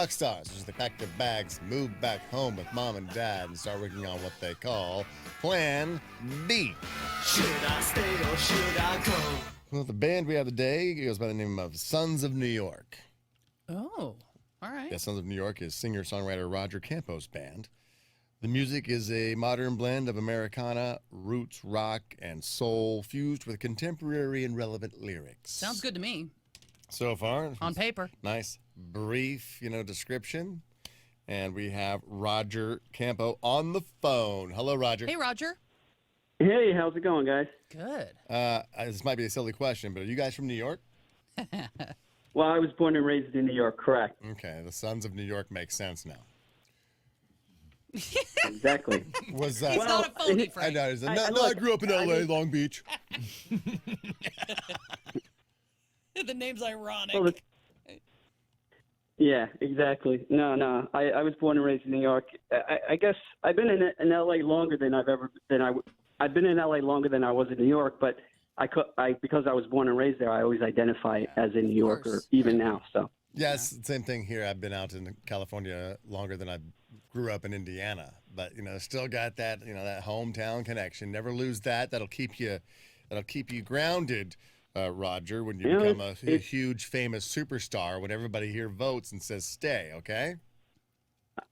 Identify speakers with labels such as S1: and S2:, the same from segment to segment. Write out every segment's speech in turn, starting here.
S1: rock stars as they pack their bags, move back home with mom and dad, and start working on what they call Plan B.
S2: Should I stay or should I go?
S1: Well, the band we have today goes by the name of Sons of New York.
S3: Oh, all right.
S1: Yeah, Sons of New York is singer-songwriter Roger Campo's band. The music is a modern blend of Americana, roots rock, and soul fused with contemporary and relevant lyrics.
S3: Sounds good to me.
S1: So far.
S3: On paper.
S1: Nice, brief, description. And we have Roger Campo on the phone. Hello, Roger.
S3: Hey, Roger.
S4: Hey, how's it going, guys?
S3: Good.
S1: This might be a silly question, but are you guys from New York?
S4: Well, I was born and raised in New York, correct.
S1: Okay, the Sons of New York makes sense now.
S4: Exactly.
S1: Was
S3: He's not a phony,
S1: I
S3: Frank.
S1: know. I grew up in L.A., Long Beach.
S3: The name's ironic.
S4: Well, yeah, exactly. No. I was born and raised in New York. I guess I've been in L.A. longer than I've been in L.A. longer than I was in New York, but because I was born and raised there, I always identify as a New Yorker, even now. So.
S1: Yes, same thing here. I've been out in California longer than I grew up in Indiana, but still got that that hometown connection. Never lose that. That'll keep you grounded, Roger, when you become a huge famous superstar. When everybody here votes and says stay, okay?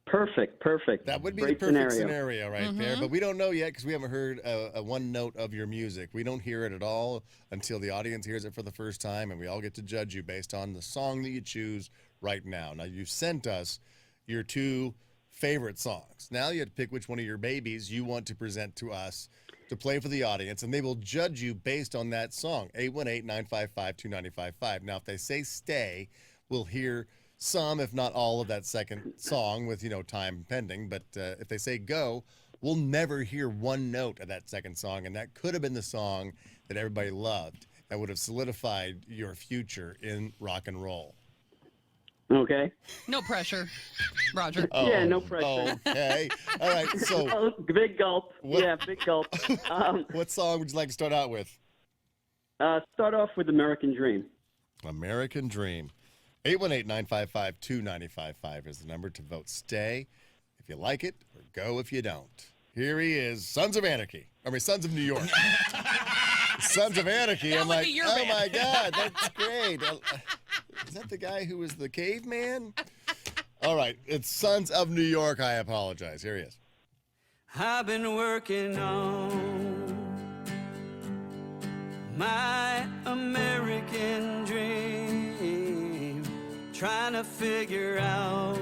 S4: Perfect.
S1: That would be
S4: Great
S1: the perfect scenario right there, but we don't know yet because we haven't heard a one note of your music. We don't hear it at all until the audience hears it for the first time, and we all get to judge you based on the song that you choose right now. Now, you sent us your two favorite songs. Now you have to pick which one of your babies you want to present to us to play for the audience, and they will judge you based on that song. 818-955-2955. Now, if they say stay, we'll hear some, if not all, of that second song with, time pending. But if they say go, we'll never hear one note of that second song. And that could have been the song that everybody loved that would have solidified your future in rock and roll.
S4: Okay.
S3: No pressure, Roger.
S4: Yeah, no pressure.
S1: Okay. All right. So
S4: big gulp. Yeah, big gulp.
S1: What song would you like to start out with?
S4: Start off with American Dream.
S1: American Dream. 818-955-2955 is the number to vote stay if you like it or go if you don't. Here he is, Sons of Anarchy. Sons of New York. Sons of Anarchy.
S3: That
S1: I'm
S3: would
S1: like,
S3: be your
S1: oh
S3: band.
S1: my God, that's great. Is that the guy who was the caveman? All right, it's Sons of New York. I apologize. Here he is.
S2: I've been working on my American dream, trying to figure out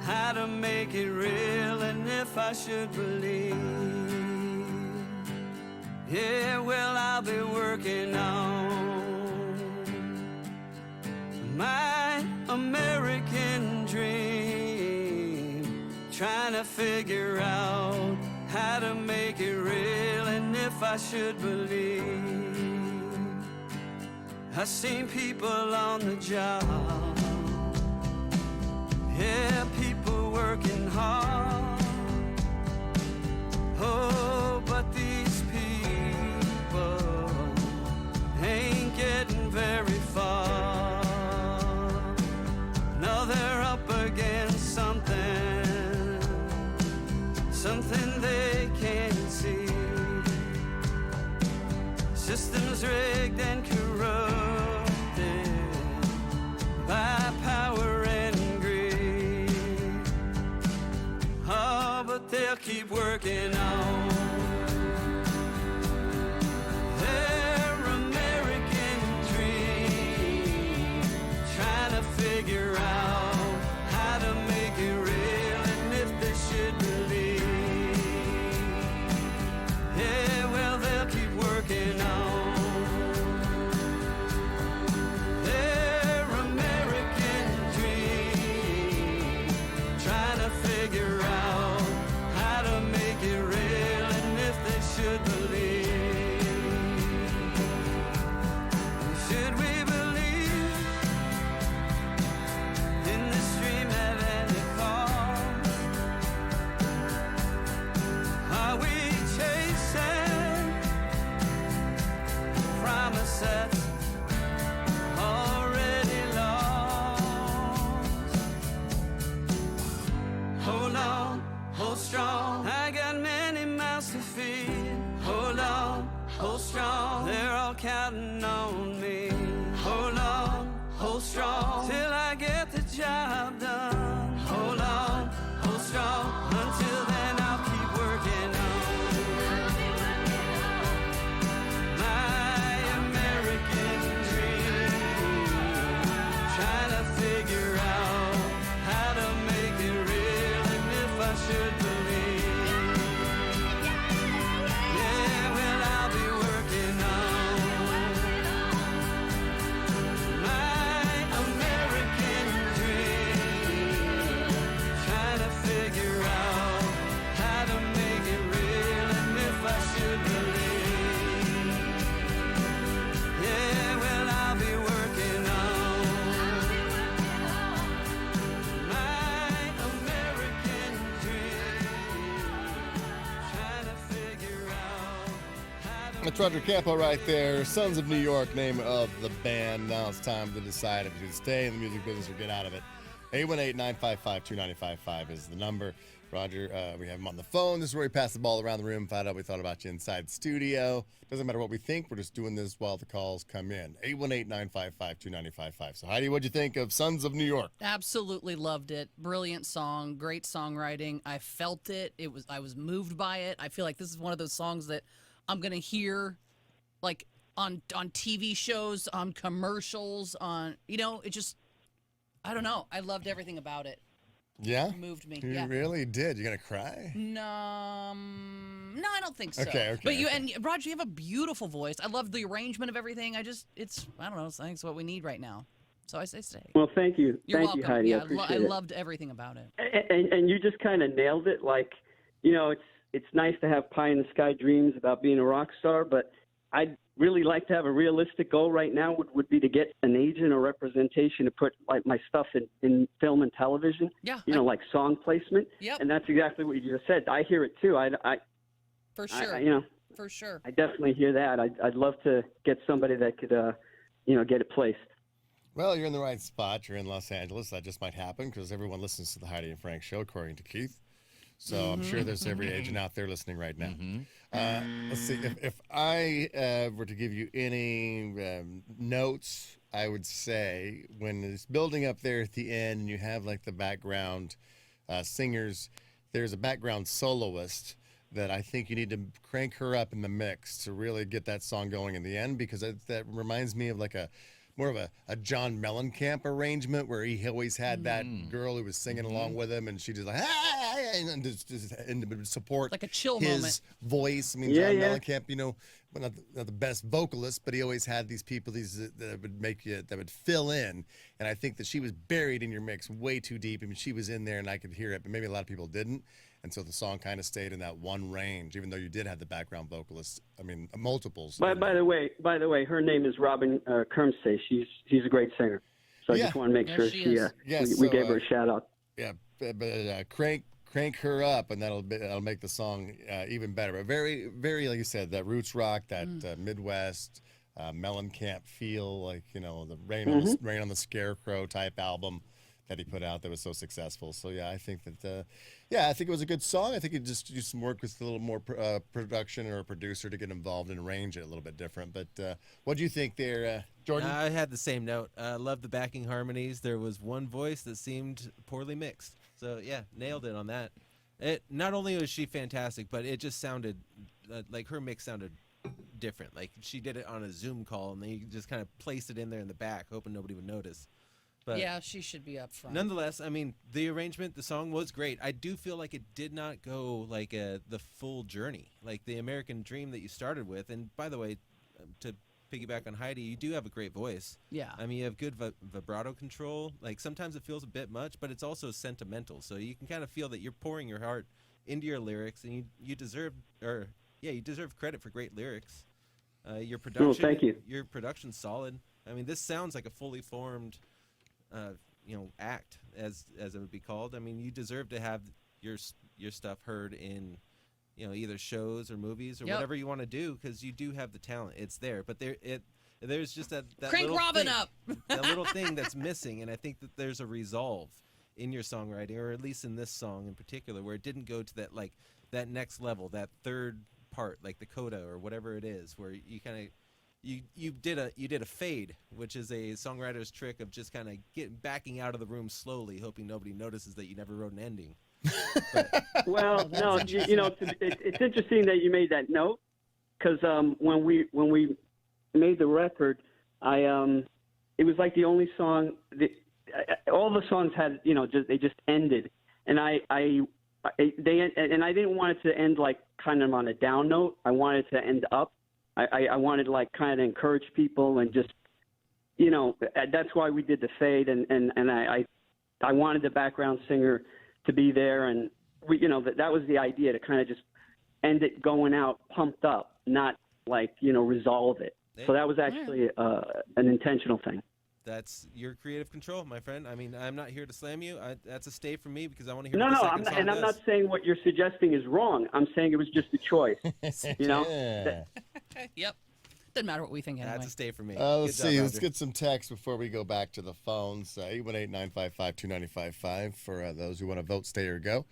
S2: how to make it real and if I should believe. Yeah, well, I'll be working on my American dream, trying to figure out how to make it real and if I should believe. I've seen people on the job, yeah, people working hard. Oh, but these people ain't getting very far. No, they're up against something they can't see. Systems rigged and corrupted by power and greed. Oh, but they'll keep working on their American dream, trying to figure out how to make it real and if they should believe. Yeah, well, they'll keep working on their American dream, trying to figure out how to make it real and if they should believe. Should we believe in this dream at any cost? Are we chasing promises already lost? hold strong. They're all counting on me. Hold on, hold strong till I get the job done. Hold on, hold strong. Until then, I'll keep working on my American dream. Trying to figure out how to make it real, and if I should believe. Yeah, well, I'll be working on my American dream. Trying to figure out how to make it real, and if I should believe. Yeah, well, I'll be working on my American dream. Trying to figure out how to
S1: That's Roger Campo right there. Sons of New York, name of the band. Now it's time to decide if you stay in the music business or get out of it. 818-955-2955 is the number. Roger, we have him on the phone. This is where we pass the ball around the room, find out what we thought about you inside the studio. Doesn't matter what we think. We're just doing this while the calls come in. 818-955-2955. So, Heidi, what'd you think of Sons of New York?
S3: Absolutely loved it. Brilliant song, great songwriting. I felt it. I was moved by it. I feel like this is one of those songs that I'm gonna hear, like on TV shows, on commercials, on it just. I don't know. I loved everything about it.
S1: Yeah?
S3: It moved me.
S1: You
S3: Yeah.
S1: really did. You gonna cry?
S3: No, I don't think so.
S1: Okay,
S3: But you
S1: okay.
S3: and Roger, you have a beautiful voice. I love the arrangement of everything. I don't know. I think it's what we need right now. So I say stay.
S4: Well, thank you.
S3: You're
S4: Thank
S3: welcome.
S4: you, Heidi.
S3: Yeah,
S4: I appreciate
S3: I
S4: it.
S3: loved everything about it.
S4: And you just kind of nailed it. Like, it's nice to have pie in the sky dreams about being a rock star, but I'd really like to have a realistic goal right now would be to get an agent or representation to put like my stuff in film and television.
S3: Yeah.
S4: Like song placement.
S3: Yep.
S4: And that's exactly what you just said. I hear it too.
S3: For sure. For sure.
S4: I definitely hear that. I'd love to get somebody that could, get it placed.
S1: Well, you're in the right spot. You're in Los Angeles. That just might happen because everyone listens to the Heidi and Frank show, according to Keith. So I'm sure there's every agent out there listening right now. Let's see. If I were to give you any notes, I would say when it's building up there at the end and you have like the background singers, there's a background soloist that I think you need to crank her up in the mix to really get that song going in the end, because that reminds me of like more of a John Mellencamp arrangement where he always had that girl who was singing along with him, and she just like, and to support
S3: Like a chill
S1: his
S3: moment.
S1: voice. I mean,
S4: Yeah,
S1: John
S4: yeah.
S1: Mellencamp, well, not the best vocalist, but he always had these people that would fill in. And I think that she was buried in your mix way too deep. I mean, she was in there and I could hear it, but maybe a lot of people didn't. And so the song kind of stayed in that one range, even though you did have the background vocalists. I mean, multiples.
S4: By the way, her name is Robin Kermsey. She's a great singer. So I
S1: Yeah.
S4: just want to make
S3: There
S4: sure
S3: she is.
S4: we gave her a shout out.
S1: Yeah, but crank her up, and that'll make the song even better. But very, very, like you said, that roots rock, that Midwest Mellencamp feel, like the Rain on the Scarecrow type album that he put out that was so successful. So yeah, I think that I think it was a good song. I think it just used some work with a little more production or a producer to get involved and arrange it a little bit different. But what do you think there, Jordan?
S5: I had the same note. Loved the backing harmonies. There was one voice that seemed poorly mixed. So yeah, nailed it on that. It not only was she fantastic, but it just sounded like her mix sounded different. Like she did it on a Zoom call, and they just kind of placed it in there in the back, hoping nobody would notice. But
S3: Yeah, she should be up front.
S5: nonetheless, I mean, the arrangement, the song was great. I do feel like it did not go like the full journey, like the American Dream that you started with. And by the way, to piggyback on Heidi, you do have a great voice.
S3: Yeah.
S5: I mean, you have good vibrato control. Like sometimes it feels a bit much, but it's also sentimental. So you can kind of feel that you're pouring your heart into your lyrics, and you deserve credit for great lyrics. Your production,
S4: thank you.
S5: Your production's solid. I mean, this sounds like a fully formed act, as it would be called. I mean, you deserve to have your stuff heard in, either shows or movies or
S3: Yep.
S5: whatever you want to do, because you do have the talent. It's there, but there's just that
S3: Crank
S5: little
S3: Robin
S5: thing,
S3: up.
S5: that little thing that's missing, and I think that there's a resolve in your songwriting, or at least in this song in particular, where it didn't go to that next level, that third part, like the coda or whatever it is, where you kind of you did a fade, which is a songwriter's trick of just kind of backing out of the room slowly, hoping nobody notices that you never wrote an ending.
S4: Well, no, it's interesting that you made that note, because when we made the record, it was like the only song that all the songs had, they just ended, and I didn't want it to end like kind of on a down note. I wanted it to end up. I wanted to like kind of encourage people and just, that's why we did the fade, and I wanted the background singer to be there, and that was the idea, to kind of just end it going out pumped up, not like resolve it. So that was actually an intentional thing.
S5: That's your creative control, my friend. I mean, I'm not here to slam you. That's a stay from me because I want to hear.
S4: No,
S5: what the
S4: no,
S5: second song
S4: I'm
S5: does.
S4: not saying what you're suggesting is wrong. I'm saying it was just a choice.
S1: Yeah.
S3: Yep. Doesn't matter what we think anyway.
S5: That's a stay for me.
S1: Let's
S5: Good job,
S1: see. Let's
S5: Roger.
S1: get some text before we go back to the phones. 818-955-2955 for those who want to vote, stay or go.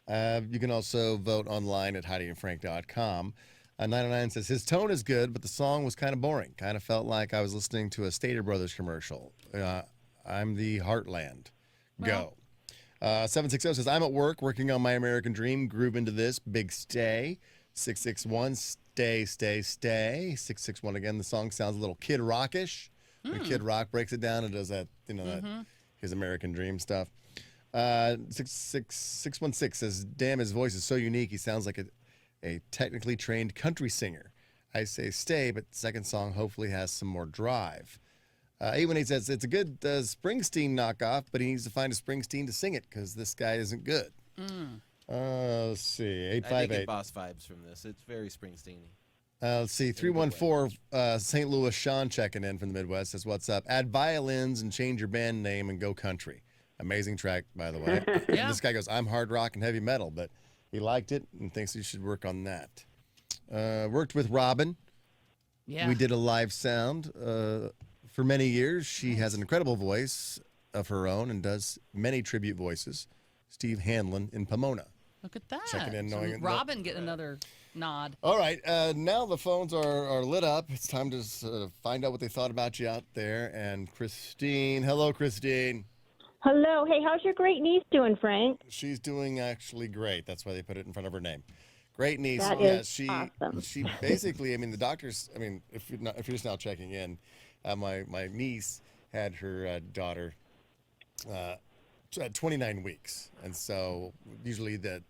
S1: You can also vote online at HeidiandFrank.com. 909 says, his tone is good, but the song was kind of boring. Kind of felt like I was listening to a Stater Brothers commercial. I'm the Heartland. Go. 760 says, I'm at work working on my American Dream. Groove into this. Big stay. 661, stay, stay, stay. 661 again. The song sounds a little Kid Rockish. When Kid Rock breaks it down and does that, that his American Dream stuff. 616 says, damn, his voice is so unique. He sounds like a technically trained country singer. I say stay, but the second song hopefully has some more drive. 818 says, it's a good Springsteen knockoff, but he needs to find a Springsteen to sing it because this guy isn't good. Let's see.
S5: I did
S1: 858.
S5: get Boss vibes from this. It's very Springsteen-y.
S1: Let's see. 314, St. Louis Sean checking in from the Midwest says, what's up? Add violins and change your band name and go country. Amazing track, by the way.
S3: Yeah.
S1: This guy goes, I'm hard rock and heavy metal, but he liked it and thinks you should work on that. Worked with Robin.
S3: Yeah.
S1: We did a live sound for many years. She has an incredible voice of her own and does many tribute voices. Steve Hanlon in Pomona.
S3: Look at that.
S1: Checking in, knowing it.
S3: Robin getting another nod.
S1: All right, now the phones are lit up. It's time to find out what they thought about you out there. And Christine, hello, Christine.
S6: Hello. Hey, how's your great niece doing, Frank?
S1: She's doing actually great. That's why they put it in front of her name. Great niece.
S6: That
S1: Yeah,
S6: is awesome.
S1: She basically, the doctors. If you're just now checking in, my niece had her daughter at 29 weeks, and so usually they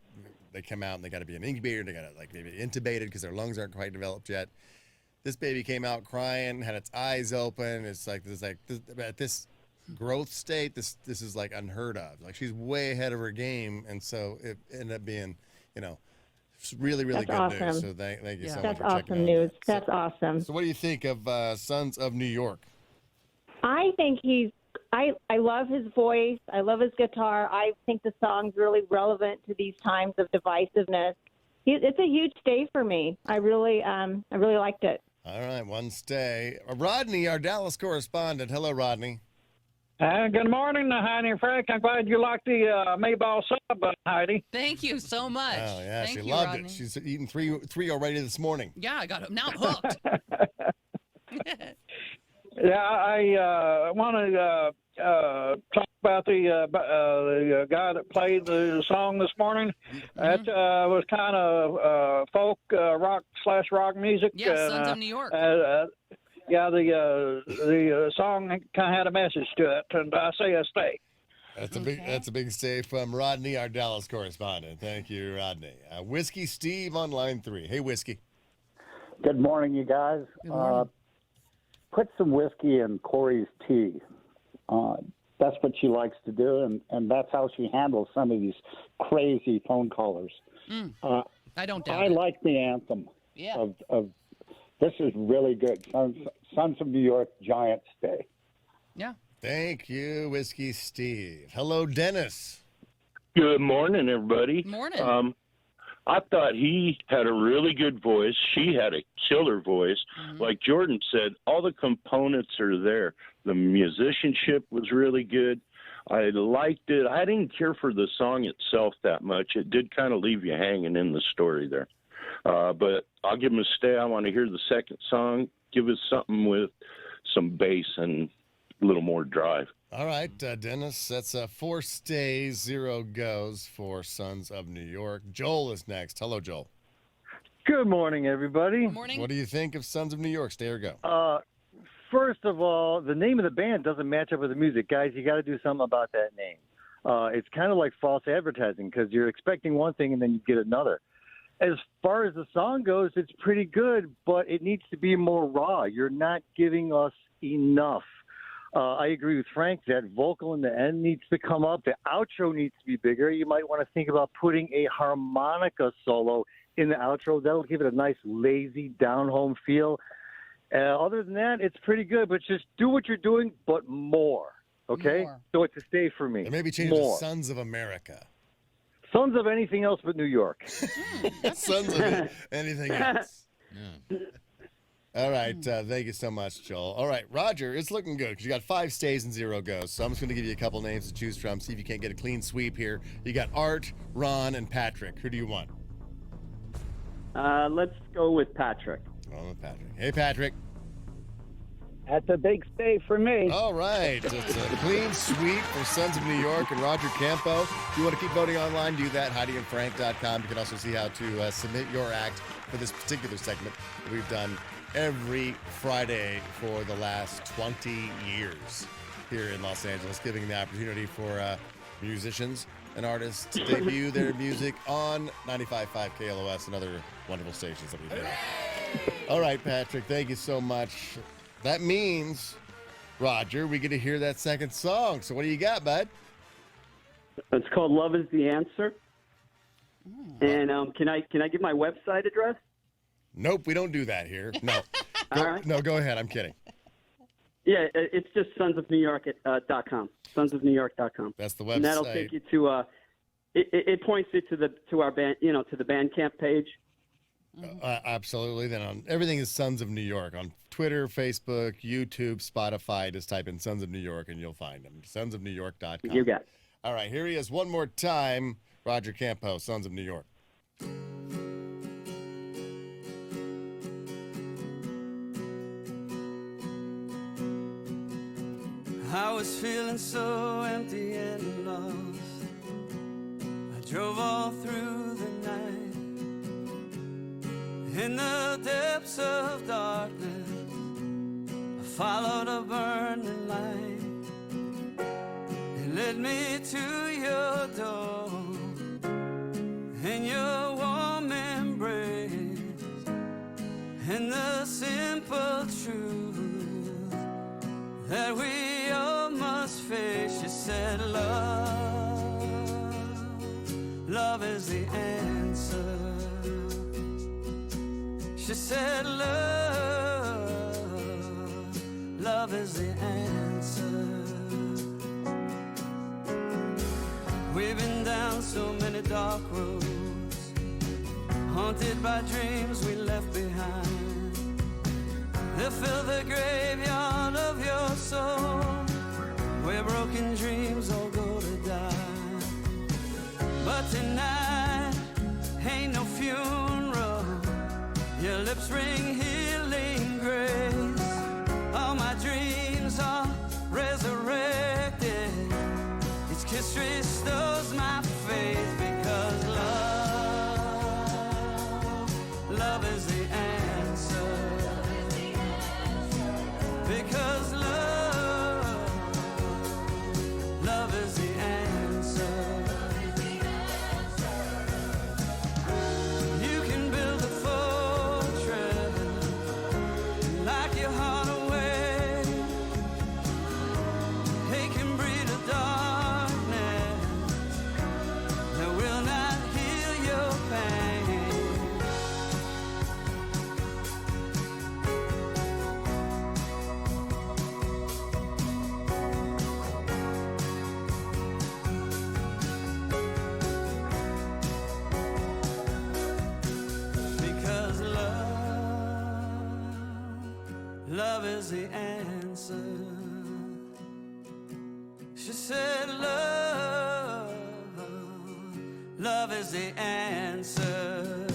S1: come out and they got to be in an incubator. They got to maybe intubated because their lungs aren't quite developed yet. This baby came out crying, had its eyes open. It's at this growth state, this is unheard of. She's way ahead of her game, and so it ended up being, really, really
S6: That's
S1: good
S6: awesome.
S1: news. So thank you so much
S6: That's
S1: for checking
S6: awesome
S1: in.
S6: news.
S1: So-
S6: That's awesome.
S1: So what do you think of Sons of New York?
S6: I think I love his voice. I love his guitar. I think the song's really relevant to these times of divisiveness. It's a huge stay for me. I really liked it.
S1: All right, one stay. Rodney, our Dallas correspondent. Hello, Rodney.
S7: Good morning, Heidi and Frank. I'm glad you liked the Mayball sub, Heidi.
S3: Thank you so much.
S1: Oh yeah,
S3: Thank
S1: she
S3: you,
S1: loved
S3: Rodney.
S1: it. She's eaten three already this morning.
S3: Yeah, I got it. Now I'm hooked.
S7: Yeah, I want to talk about the guy that played the song this morning. That was kind of folk rock/rock music.
S3: Yeah, Sons of New York.
S7: Yeah, the song kind of had a message to it, and I say a stay.
S1: That's a big stay from Rodney, our Dallas correspondent. Thank you, Rodney. Whiskey Steve on line 3. Hey, Whiskey.
S8: Good morning, you guys.
S3: Good morning.
S8: Put some whiskey in Corey's tea. That's what she likes to do, and that's how she handles some of these crazy phone callers.
S3: I don't doubt
S8: I
S3: it.
S8: like the anthem
S3: Yeah.
S8: of this is really good. Sons of New York, Giant Stay.
S3: Yeah.
S1: Thank you, Whiskey Steve. Hello, Dennis.
S9: Good morning, everybody.
S3: Morning.
S9: I thought he had a really good voice. She had a killer voice. Like Jordan said, all the components are there. The musicianship was really good. I liked it. I didn't care for the song itself that much. It did kind of leave you hanging in the story there. But I'll give them a stay. I want to hear the second song. Give us something with some bass and a little more drive.
S1: All right, Dennis, that's 4 stays, 0 goes for Sons of New York. Joel is next. Hello, Joel.
S10: Good morning, everybody.
S3: Good morning.
S1: What do you think of Sons of New York? Stay or go?
S10: First of all, the name of the band doesn't match up with the music. Guys, you got to do something about that name. It's kind of like false advertising because you're expecting one thing and then you get another. As far as the song goes, it's pretty good, but it needs to be more raw. You're not giving us enough. I agree with Frank that vocal in the end needs to come up. The outro needs to be bigger. You might want to think about putting a harmonica solo in the outro. That'll give it a nice, lazy, down-home feel. Other than that, it's pretty good, but just do what you're doing, but more. Okay?
S3: More.
S10: So it's a stay for me.
S1: And maybe change
S10: more.
S1: to Sons of America.
S10: Sons of anything else but New York.
S1: Sons of anything else. All right. Thank you so much, Joel. All right, Roger, it's looking good because you got 5 stays and 0 goes. So I'm just going to give you a couple names to choose from. See if you can't get a clean sweep here. You got Art, Ron, and Patrick. Who do you want?
S4: Let's go with Patrick.
S1: Oh, with Patrick. Hey, Patrick.
S7: That's a big stay for me.
S1: All right. It's a clean sweep for Sons of New York and Roger Campo. If you want to keep voting online, do that. HeidiandFrank.com. You can also see how to submit your act for this particular segment that we've done every Friday for the last 20 years here in Los Angeles, giving the opportunity for musicians and artists to debut their music on 95.5 KLOS and other wonderful stations that we've been on. All right, Patrick, thank you so much. That means, Roger, we get to hear that second song. So what do you got, bud?
S4: It's called "Love Is the Answer." And can I give my website address?
S1: Nope, we don't do that here. No.
S4: All right.
S1: No, go ahead. I'm kidding.
S4: Yeah, it's just sonsofnewyork.com. Sonsofnewyork.com.
S1: That's the website.
S4: And that'll take you to it points you to our band, to the Bandcamp page.
S1: Absolutely. Then on everything is Sons of New York on Twitter, Facebook, YouTube, Spotify. Just type in Sons of New York and you'll find them. Sonsofnewyork.com.
S4: You got it.
S1: All right, here he is one more time. Roger Campo, Sons of New York.
S2: I was feeling so empty and lost. I drove all through the night in the depths of darkness. I followed a burning light. It led me to your door and your warm embrace and the simple truth that we all must face. You said love is the answer. She said love is the answer. We've been down so many dark roads, haunted by dreams we left behind. They fill the graveyard of your soul, where broken dreams all go to die. But tonight ain't no funeral. Your lips ring healing grace. All my dreams are resurrected. Each kiss restores my faith, because love is the answer. Because love is the answer. You can build a fortress, lock your heart away. It can breed a darkness that will not heal your pain. Because love is the answer. She said love is the answer.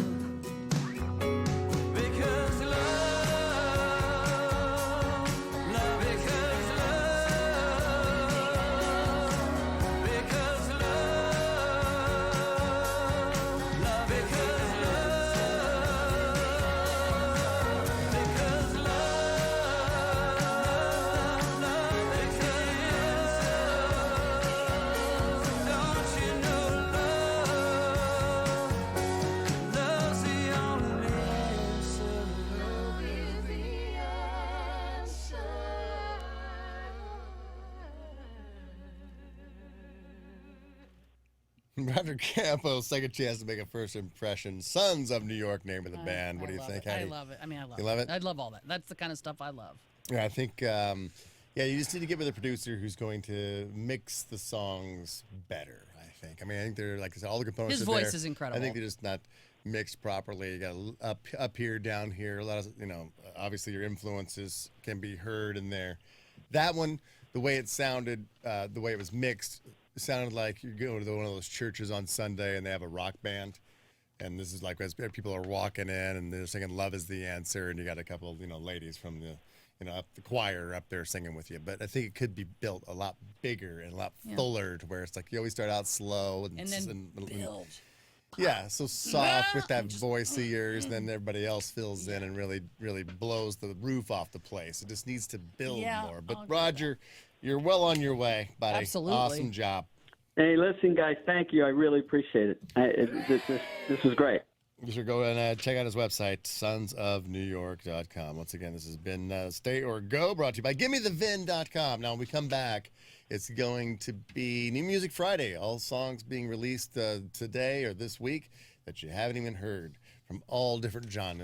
S1: Roger Campo, second chance to make a first impression. Sons of New York, name of the band. What do you think, Heidi?
S3: I love it. I mean, I love
S1: You
S3: it.
S1: love it?
S3: I love all that. That's the kind of stuff I love.
S1: Yeah, I think, yeah, you just need to get with a producer who's going to mix the songs better, I think. I mean, I think they're, like I said, all the components
S3: His
S1: are
S3: voice
S1: there.
S3: is incredible.
S1: I think they're just not mixed properly. You got up here, down here. A lot of, obviously your influences can be heard in there. That one, the way it sounded, the way it was mixed, it sounded like you go to one of those churches on Sunday and they have a rock band. And this is like as people are walking in and they're singing "Love Is the Answer," and you got a couple of ladies from the up the choir up there singing with you. But I think it could be built a lot bigger and a lot fuller to where it's like you always start out slow
S3: And then build.
S1: Yeah, so soft with that voice of yours, then everybody else fills in and really blows the roof off the place. It just needs to build more. But Roger, you're well on your way, buddy.
S3: Absolutely.
S1: Awesome job.
S4: Hey, listen, guys, thank you. I really appreciate it. This was great.
S1: You should go and check out his website, sonsofnewyork.com. Once again, this has been Stay or Go, brought to you by GimmeTheVin.com. Now, when we come back, it's going to be New Music Friday. All songs being released today or this week that you haven't even heard from all different genres.